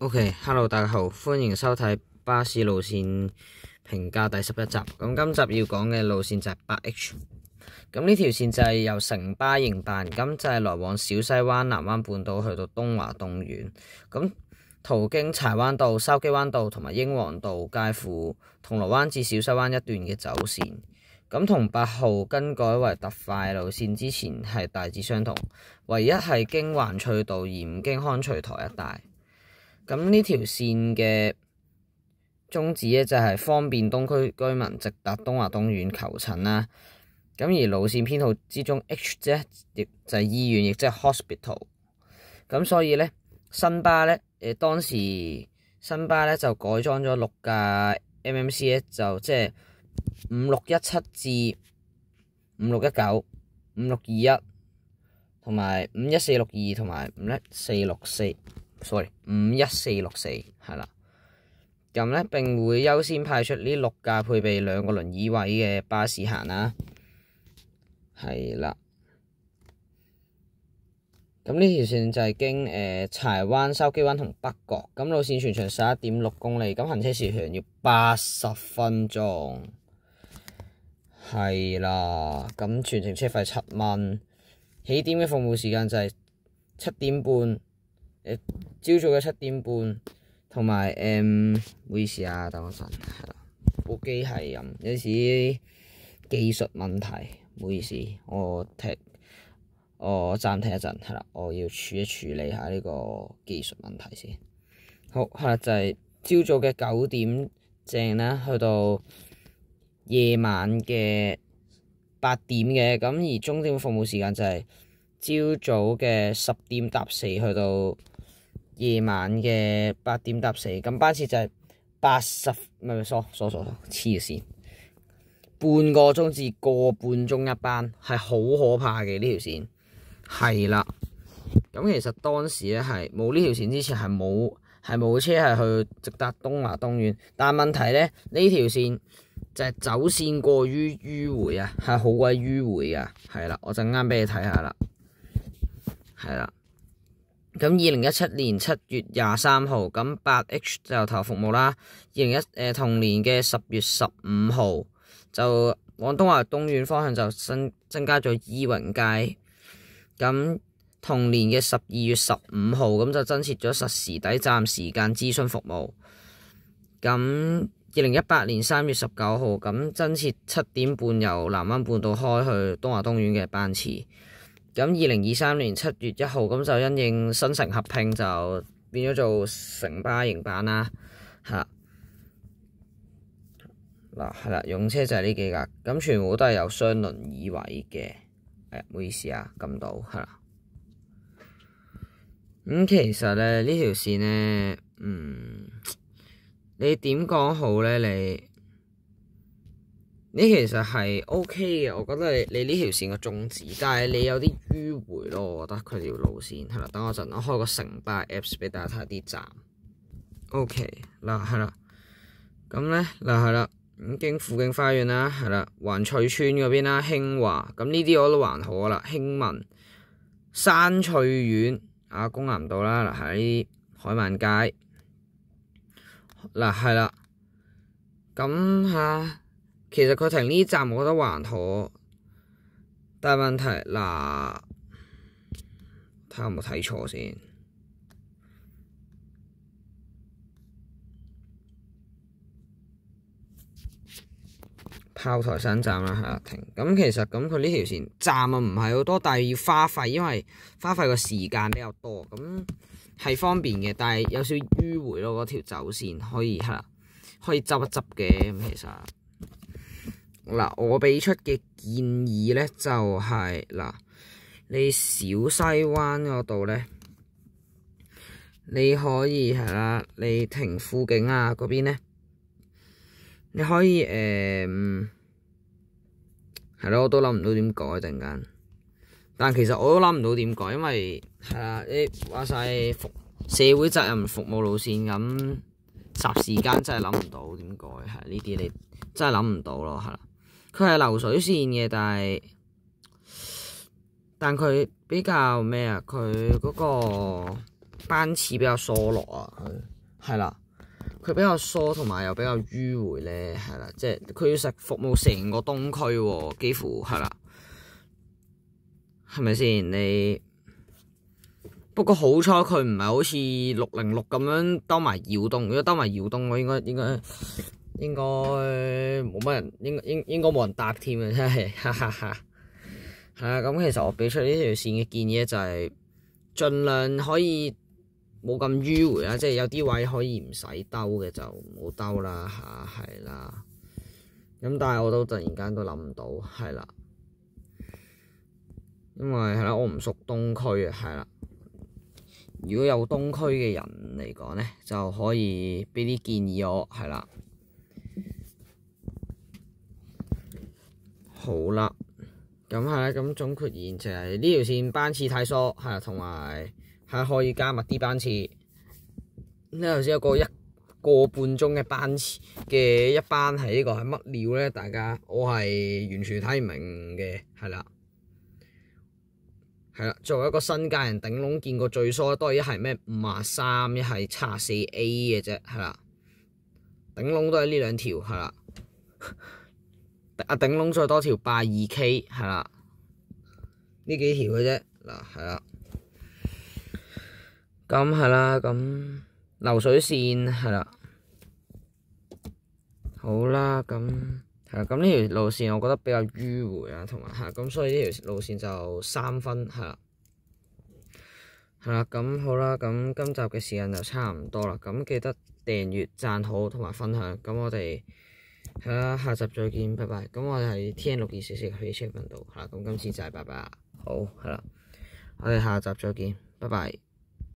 OK，Hello，大家好，歡迎收睇巴士路線評價第11集。咁今集要講嘅路線就係 8H。咁呢條線就係由城巴營辦，咁就係來往小西灣、南灣半島去到東華東院。咁途經柴灣道、筲箕灣道同埋英皇道，介乎銅鑼灣至小西灣一段嘅走線。咁同8號更改為特快路線之前係大致相同，唯一係經環翠道而唔經康翠台一帶。咁呢條線嘅宗旨咧就係方便東區居民直達東華東院求診啦。咁而路線編號之中 H 啫，亦就係醫院，亦即係 hospital。咁所以咧，新巴咧當時新巴咧就改裝咗6架 MMC 咧，就即係5617至5619、5621同埋51462同埋51464係啦。咁咧並會優先派出呢6架配備2個輪椅位嘅巴士行啦。係啦。咁呢條線就係經柴灣、筲箕灣同北角。咁路線全長11.6公里，咁行車時長要80分鐘。係啦。咁全程車費7蚊。起點嘅服務時間就係7點半。朝早嘅7點半，同埋唔好意思啊，等我陣，係啦，部機係有時技術問題，唔好意思，我暫停一陣，係啦，我要處理下呢個技術問題先。好，係啦，就係朝早嘅9點正啦，去到夜晚嘅8點嘅，咁而終點服務時間就係朝早嘅10點搭4去到夜晚嘅8點搭4，咁班次就係黐線，半個鐘至個半鐘一班，係好可怕嘅呢條線。係啦，咁其實當時咧係冇呢條線之前係冇車係去直達東華東院，但係問題咧呢條線就係走線過於迂迴啊，係好鬼迂迴啊。係啦，我陣間俾你睇下啦。係啦。咁2017年7月23號，咁 8H 就投服務啦。同年嘅10月15號，就往東華東院方向就增加咗伊榮街。咁同年嘅12月15號，咁就增設咗實時抵站時間諮詢服務。咁2018年3月19號，咁增設7點半由南灣半島開去東華東院嘅班次。咁2023年7月1號，咁就因應新城合併，就變咗做城巴營辦啦。係啦，嗱係啦，用車就係呢幾架，咁全部都係有雙輪椅位嘅。唔好意思啊，撳到係啦。其實咧呢條線咧，你點講好咧？你其實係 OK 嘅，我覺得你呢條線嘅宗旨，但係你有啲迂迴咯，我覺得佢條路線係啦。等我陣，我開個城巴 Apps 俾大家睇下啲站。OK 嗱係啦，咁咧嗱係啦，經富景花園啦，係啦，環翠村嗰邊啦，興華，咁呢啲我都還好啦。興文、山翠苑啊，公南道啦，嗱喺海萬街，嗱係啦，咁其實佢停呢站我覺得還好，但係問題嗱，睇下有冇睇錯先。炮台山站啦，係啦，停。咁其實咁佢呢條線站啊唔係好多，但係要花費，因為花費個時間比較多，咁係方便嘅，但係有少少迂迴咯。嗰條走線可以係啦，可以執一執嘅。咁其實嗱，我俾出嘅建議咧就係嗱，你小西灣嗰度咧，你可以係啦，你停富景啊嗰邊咧。你可以係咯，我都諗唔到點改突然間，但其實我都諗唔到點改，因為係啦，你話晒社會責任服務路線咁，霎時間真係諗唔到點改，係呢啲你真係諗唔到咯，係啦，佢係流水線嘅，但佢比較咩啊？佢嗰個班次比較疏落啊，係啦，佢比較疏同埋又比較迂迴咧，係啦，即係佢要食服務成個東區喎，幾乎係啦，係咪先你？不過好彩佢唔係好似606咁樣兜埋耀東，如果兜埋耀東，我應該冇乜人，應該冇人搭添啊！真係，哈哈哈。係啊，咁其實我俾出呢條線嘅建議咧，就係盡量可以冇咁迂迴啦，即係有啲位可以唔使兜嘅就唔好兜啦嚇，係啦。咁但係我都突然間都諗唔到，係啦，因為係啦，我唔熟東區啊，係啦。如果有東區嘅人嚟講咧，就可以俾啲建議我，係啦。好啦，咁係啦，咁總括而言就係呢條線班次太疏，係啦，同埋係可以加密啲班次。呢頭先有個1個半鐘嘅班次嘅一班係呢個係乜料咧？大家我係完全睇唔明嘅，係啦。係啦，作為一個新界人，頂籠見過最疏都係一係咩53，一係74A 嘅啫，係啦。頂籠都係呢兩條，係啦。頂籠再多條82K，係啦。呢幾條嘅啫，嗱係啦。咁係啦，咁流水線係啦。好啦，咁。係啦，咁呢條路線我覺得比較迂迴啊，同埋係咁，所以呢條路線就3分，係啦，係啦，咁好啦，咁今集嘅時間就差唔多啦，咁記得訂閱、讚好同埋分享，咁我哋係啦，下集再見，拜拜。咁我哋係 TN6244 Facebook 頻道，係啦，咁今次就係拜拜，好係啦，我哋下集再見，拜拜。